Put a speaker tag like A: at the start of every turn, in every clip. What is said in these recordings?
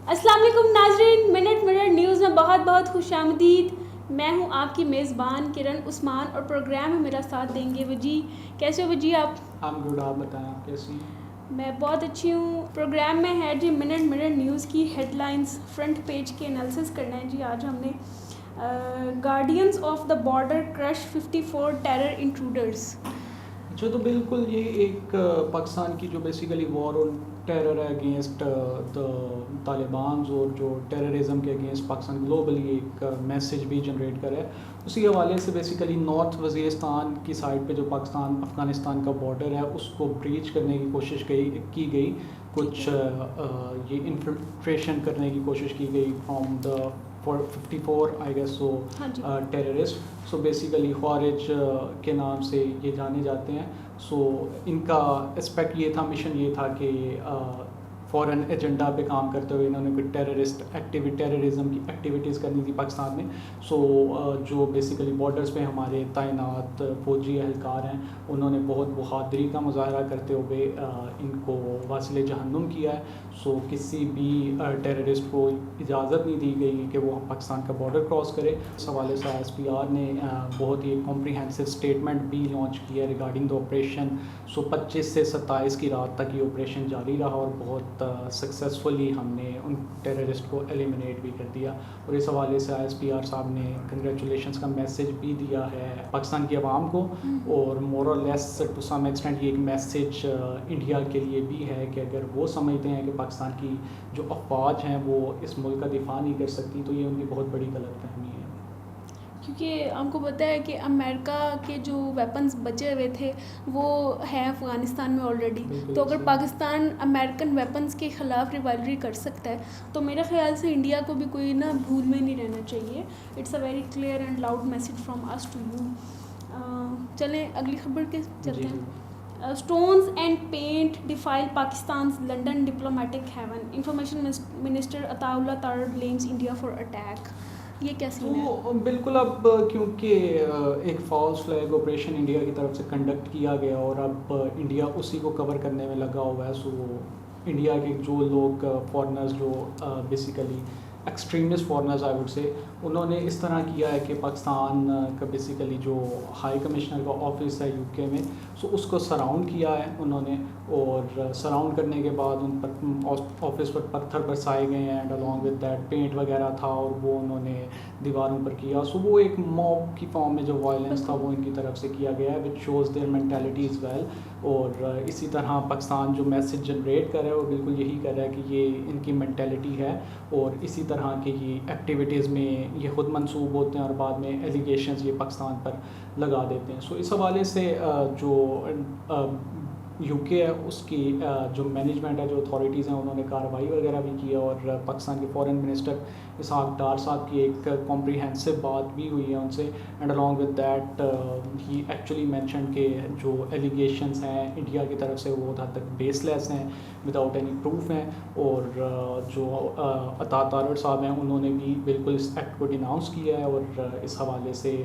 A: السلام علیکم ناظرین، منٹ نیوز میں بہت بہت خوش آمدید۔ میں ہوں آپ کی میزبان کرن عثمان اور پروگرام میں میرا ساتھ دیں گے وجی۔ کیسے ہو وجی آپ؟
B: ہم گڈ، آپ بتائیں آپ کیسی ہیں؟
A: میں بہت اچھی ہوں۔ پروگرام میں ہے جی منٹ نیوز کی ہیڈ لائنز، فرنٹ پیج کے انالیسس کرنا ہے جی۔ آج ہم نے guardians of the border crush 54 terror intruders.
B: اچھا، تو بالکل یہ ایک پاکستان کی جو بیسیکلی وار آن ٹیرر ہے اگینسٹ دا طالبان، اور جو ٹیررزم کے اگینسٹ پاکستان گلوبلی ایک میسیج بھی جنریٹ کرے، اسی حوالے سے بیسیکلی نارتھ وزیرستان کی سائڈ پہ جو پاکستان افغانستان کا بارڈر ہے اس کو بریچ کرنے کی کوشش کی گئی، کچھ یہ انفلٹریشن کرنے کی کوشش کی گئی from the 54 I guess so terrorist. So basically خوارج کے نام سے یہ جانے جاتے ہیں۔ سو ان کا اسپیکٹ یہ تھا، مشن یہ تھا کہ فورن ایجنڈا پہ کام کرتے ہوئے انہوں نے کوئی ٹیررزم کی ایکٹیویٹیز کرنی تھی پاکستان میں۔ سو جو بیسیکلی بارڈرز پہ ہمارے تعینات فوجی اہلکار ہیں انہوں نے بہت بہادری کا مظاہرہ کرتے ہوئے ان کو واصل جہنم کیا ہے۔ سو کسی بھی ٹیررسٹ کو اجازت نہیں دی گئی کہ وہ پاکستان کا بارڈر کراس کرے۔ اس حوالے سے ISPR نے بہت ہی کمپریہنسو اسٹیٹمنٹ بھی لانچ کیا ریگارڈنگ دا آپریشن۔ سو 25 سے 27 کی رات تک یہ آپریشن جاری رہا اور بہت سکسیزفلی ہم نے ان ٹیررسٹ کو ایلیمنیٹ بھی کر دیا۔ اور اس حوالے سے ISPR صاحب نے کنگریچولیشنس کا میسیج بھی دیا ہے پاکستان کی عوام کو، اور مور اور لیس ٹو سم ایکسٹینٹ یہ ایک میسیج انڈیا کے لیے بھی ہے کہ اگر وہ سمجھتے ہیں کہ پاکستان کی جو افواج ہیں وہ اس ملک کا دفاع نہیں کر سکتی تو یہ ان کی بہت بڑی غلط فہمی ہے۔
A: کیونکہ ہم کو پتہ ہے کہ امریکہ کے جو ویپنز بچے ہوئے تھے وہ ہیں افغانستان میں آلریڈی، تو اگر پاکستان امریکن ویپنز کے خلاف ریوائلری کر سکتا ہے تو میرے خیال سے انڈیا کو بھی کوئی نا بھول میں نہیں رہنا چاہیے۔ It's a very clear and loud message from us to you. چلیں اگلی خبر کے چلتے ہیں۔ Stones and paint deface Pakistan's London diplomatic haven, information minister Atta Ullah Tarar blames India for attack. یہ کیا سین ہے؟
B: تو بالکل اب کیونکہ ایک فالس فلیگ آپریشن انڈیا کی طرف سے کنڈکٹ کیا گیا اور اب انڈیا اسی کو کور کرنے میں لگا ہوا ہے، سو انڈیا کے جو لوگ فارنرز جو basically extremist foreigners I would say, انہوں نے اس طرح کیا ہے کہ پاکستان کا بیسیکلی جو ہائی کمشنر کا آفس ہے UK میں، سو اس کو سراؤنڈ کیا ہے انہوں نے، اور سراؤنڈ کرنے کے بعد ان پر آفس پر پتھر برسائے گئے ہیں and along with that paint وغیرہ تھا اور وہ انہوں نے دیواروں پر کیا۔ سو وہ ایک موب کی فارم میں جو وائلنس تھا وہ ان کی طرف سے کیا گیا ہے، which shows their mentality as well. اور اسی طرح پاکستان جو میسیج جنریٹ کر رہا ہے وہ بالکل یہی کر رہا ہے کہ یہ ان کی مینٹیلٹی ہے، اور اسی طرح کے یہ ایکٹیویٹیز میں یہ خود منسوب ہوتے ہیں اور بعد میں ایلیگیشنز یہ پاکستان پر لگا دیتے ہیں۔ سو اس حوالے سے جو UK ہے اس کی جو مینجمنٹ ہے، جو اتھارٹیز ہیں، انہوں نے کارروائی وغیرہ بھی کی ہے، اور پاکستان کے فورن منسٹر اسحاق ڈار صاحب کی ایک کمپریہنسو بات بھی ہوئی ہے ان سے، and along with that he actually mentioned کہ جو ایلیگیشنز ہیں انڈیا کی طرف سے وہ بہت حد تک بیس لیس ہیں، وداؤٹ اینی پروف ہیں، اور جو عطا تارڑ صاحب ہیں انہوں نے بھی بالکل اس ایکٹ کو ڈیناؤنس کیا ہے، اور اس حوالے سے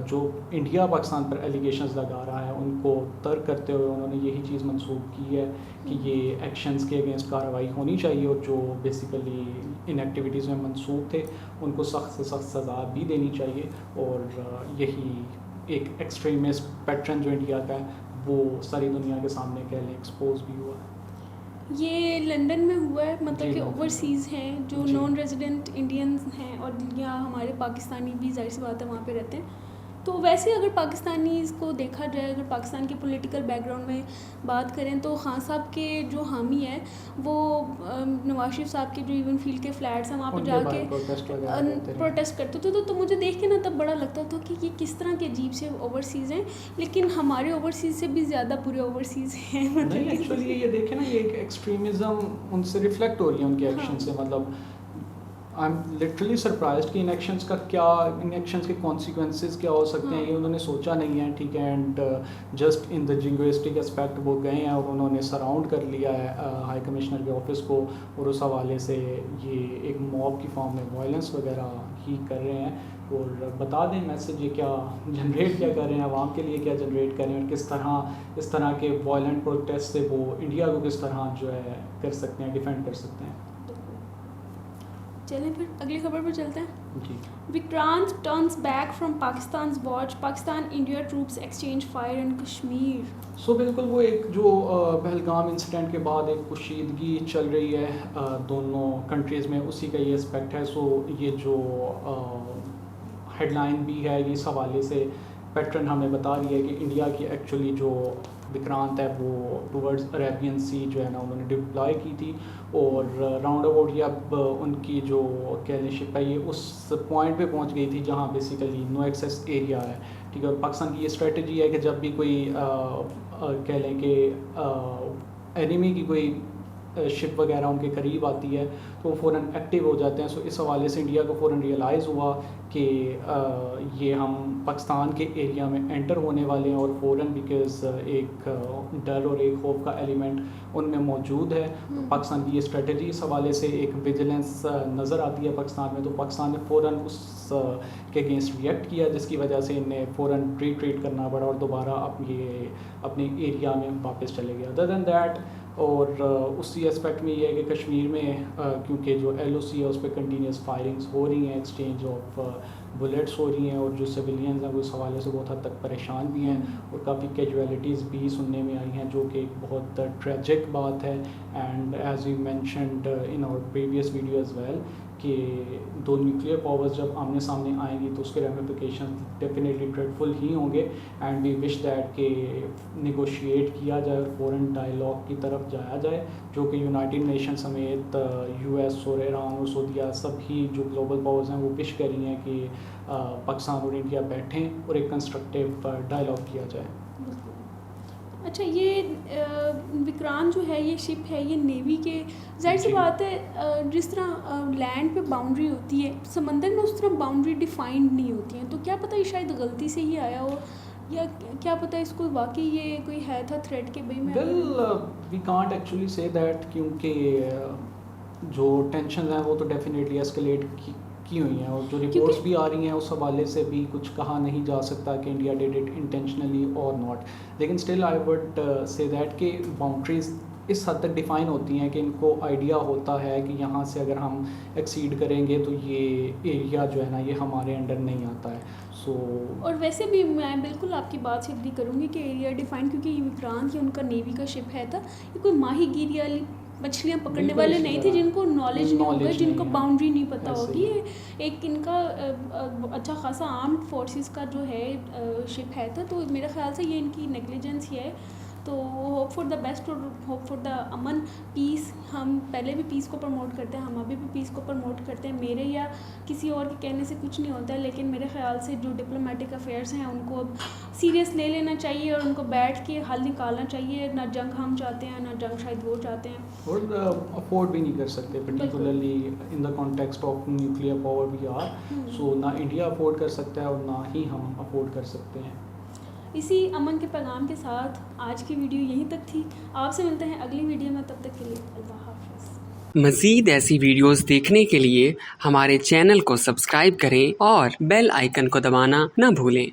B: جو انڈیا پاکستان پر ایلیگیشنز لگا رہا ہے ان کو ترک کرتے ہوئے انہوں نے یہی چیز منسوخ کی ہے کہ یہ ایکشنز کے اگینسٹ کارروائی ہونی چاہیے، اور جو بیسیکلی ان ایکٹیویٹیز میں منسوخ تھے ان کو سخت سے سخت سزا بھی دینی چاہیے۔ اور یہی ایک ایکسٹریمسٹ پیٹرن جو انڈیا کا ہے وہ ساری دنیا کے سامنے کہہ لیں ایکسپوز بھی ہوا ہے۔
A: یہ لنڈن میں ہوا ہے، مطلب کہ اوورسیز ہیں جو نان ریزیڈنٹ انڈینز ہیں اور یا ہمارے پاکستانی بھی ظاہر سی بات ہے وہاں پہ رہتے ہیں، تو ویسے اگر پاکستانیز کو دیکھا جائے، اگر پاکستان کے پولیٹیکل بیک گراؤنڈ میں بات کریں تو خان صاحب کے جو حامی ہیں وہ نواز شریف صاحب کے جو ایون فیلڈ کے فلیٹس ہیں وہاں پہ جا کے پروٹیسٹ کرتے تھے، تو مجھے دیکھ کے نا تب بڑا لگتا تھا کہ یہ کس طرح کے عجیب سے اوورسیز ہیں، لیکن ہمارے اوورسیز سے بھی زیادہ برے اوورسیز ہیں۔
B: نہیں ایکچولی یہ دیکھیں نا، یہ ایک ایکسٹریمزم ان سے ریفلیکٹ ہو رہی ہے ان کے ایکشن سے، مطلب آئی ایم لٹرلی سرپرائزڈ کہ ان ایکشنز کا کیا، ان ایکشنز کے کانسیکوینسز کیا ہو سکتے ہیں، یہ انہوں نے سوچا نہیں ہے، ٹھیک ہے، and just in the jingoistic aspect وہ گئے ہیں اور انہوں نے سراؤنڈ کر لیا ہے ہائی کمشنر کے آفس کو، اور اس حوالے سے یہ ایک موب کی فارم میں وائلنس وغیرہ ہی کر رہے ہیں۔ اور بتا دیں میسیج یہ کیا جنریٹ کیا کر رہے ہیں، عوام کے لیے کیا جنریٹ کر رہے ہیں، اور کس طرح اس طرح کے وائلنٹ پروٹیسٹ سے وہ انڈیا کو کس طرح جو ہے کر سکتے ہیں، ڈیفینڈ کر سکتے ہیں۔
A: چلیں پھر اگلی خبر پر چلتے ہیں.
B: جی.
A: Vikrant turns back from Pakistan's watch. Pakistan India troops exchange fire in Kashmir.
B: So بالکل وہ ایک جو پہلگام انسیڈنٹ کے بعد ایک کشیدگی چل رہی ہے دونوں کنٹریز میں, اسی کا یہ اسپیکٹ ہے. سو یہ جو ہیڈ لائن بھی ہے اس حوالے سے پیٹرن ہمیں بتا رہی ہے کہ انڈیا کی ایکچولی جو وکرانت ہے وہ ٹورڈز عربین سی جو ہے نا انہوں نے ڈپلائی کی تھی, اور راؤنڈ اباؤٹ یہ اب ان کی جو کہہ لیں شپ ہے یہ اس پوائنٹ پہ پہنچ گئی تھی جہاں بیسیکلی نو ایکسیس ایریا ہے. ٹھیک ہے, اور پاکستان کی یہ اسٹریٹجی ہے کہ جب بھی کوئی کہہ لیں کہ اینیمی کی کوئی شپ وغیرہ ان کے قریب آتی ہے تو وہ فوراً ایکٹیو ہو جاتے ہیں. سو اس حوالے سے انڈیا کو فوراً ریئلائز ہوا کہ یہ ہم پاکستان کے ایریا میں انٹر ہونے والے ہیں, اور فوراً بیکاز ایک ڈر اور ایک خوف کا ایلیمنٹ ان میں موجود ہے. پاکستان کی یہ اسٹریٹجی اس حوالے سے ایک ویجیلنس نظر آتی ہے پاکستان میں, تو پاکستان نے فوراً اس کے اگینسٹ ریئیکٹ کیا, جس کی وجہ سے انہیں فوراً ریٹریٹ کرنا پڑا اور دوبارہ اپنے ایریا میں واپس چلے گئے. ادر دین دیٹ, اور اسی اسپیکٹ میں یہ ہے کہ کشمیر میں کیونکہ جو ایل او سی ہے اس پہ کنٹینیوس فائرنگس ہو رہی ہیں, ایکسچینج آف بلیٹس ہو رہی ہیں, اور جو سویلینز ہیں وہ اس حوالے سے بہت حد تک پریشان بھی ہیں, اور کافی کیجویلٹیز بھی سننے میں آئی ہیں جو کہ ایک بہت ٹریجک بات ہے. And as we mentioned in our previous video as well کہ دو نیوکلیئر پاورز جب آمنے سامنے آئیں گی تو اس کے ریمیفیکیشن ڈیفینیٹلی ڈریڈفل ہی ہوں گے. اینڈ وی وش دیٹ کہ نیگوشیٹ کیا جائے اور فوراً ڈائیلاگ کی طرف جایا جائے, جو کہ یونائٹڈ نیشن سمیت یو ایس اور ایران اور سعودیہ سب ہی جو گلوبل پاورز ہیں وہ وش کر رہی ہیں کہ پاکستان اور انڈیا بیٹھیں اور ایک کنسٹرکٹیو ڈائیلاگ کیا جائے.
A: اچھا, یہ وکرانت جو ہے یہ شپ ہے یہ نیوی کے, ظاہر سی بات ہے جس طرح لینڈ پہ باؤنڈری ہوتی ہے سمندر میں اس طرح باؤنڈری ڈیفائنڈ نہیں ہوتی ہیں, تو کیا پتہ یہ شاید غلطی سے ہی آیا ہو, یا کیا پتہ اس کو واقعی یہ کوئی ہے تھا تھریٹ کہ بھائی میں
B: we can't actually say that, کیونکہ جو ٹینشنز ہیں وہ تو ڈیفینیٹلی ایسکلیٹ کی ہوئی ہیں, اور جو رپورٹس بھی آ رہی ہیں اس حوالے سے بھی کچھ کہا نہیں جا سکتا کہ انڈیا ڈیڈ اٹ انٹینشنلی اور ناٹ. لیکن still I would say that کہ باؤنڈریز اس حد تک ڈیفائن ہوتی ہیں کہ ان کو آئیڈیا ہوتا ہے کہ یہاں سے اگر ہم ایکسیڈ کریں گے تو یہ ایریا جو ہے نا یہ ہمارے انڈر نہیں آتا ہے. سو
A: اور ویسے بھی میں بالکل آپ کی بات سے ایگری کروں گی کہ ایریا ڈیفائن, کیونکہ یہ وکرانت یہ ان کا نیوی کا شپ ہے تھا, یہ کوئی ماہی گیری والی مچھلیاں پکڑنے والے نہیں تھے جن کو نالج نہیں ہوگا, جن کو باؤنڈری نہیں پتہ ہوگی. ایک ان کا اچھا خاصا آرمڈ فورسز کا جو ہے شپ ہے تھا, تو میرے خیال سے یہ ان کی نیگلیجنس ہی ہے. تو ہوپ فار دا بیسٹ اور ہوپ فار دا امن پیس. ہم پہلے بھی پیس کو پروموٹ کرتے ہیں, ہم ابھی بھی پیس کو پروموٹ کرتے ہیں. میرے یا کسی اور کے کہنے سے کچھ نہیں ہوتا ہے, لیکن میرے خیال سے جو ڈپلومیٹک افیئرس ہیں ان کو اب سیریس لے لینا چاہیے اور ان کو بیٹھ کے حل نکالنا چاہیے. نہ جنگ ہم چاہتے ہیں نہ جنگ شاید وہ چاہتے ہیں,
B: اور افورڈ بھی نہیں کر سکتے particularly in the context of nuclear power we are. So نہ انڈیا افورڈ کر سکتا ہے اور نہ ہی ہم افورڈ کر سکتے ہیں.
A: اسی امن کے پیغام کے ساتھ آج کی ویڈیو یہیں تک تھی. آپ سے ملتے ہیں اگلی ویڈیو میں, تب تک کے لیے اللہ حافظ.
C: مزید ایسی ویڈیوز دیکھنے کے لیے ہمارے چینل کو سبسکرائب کریں اور بیل آئیکن کو دبانا نہ بھولیں.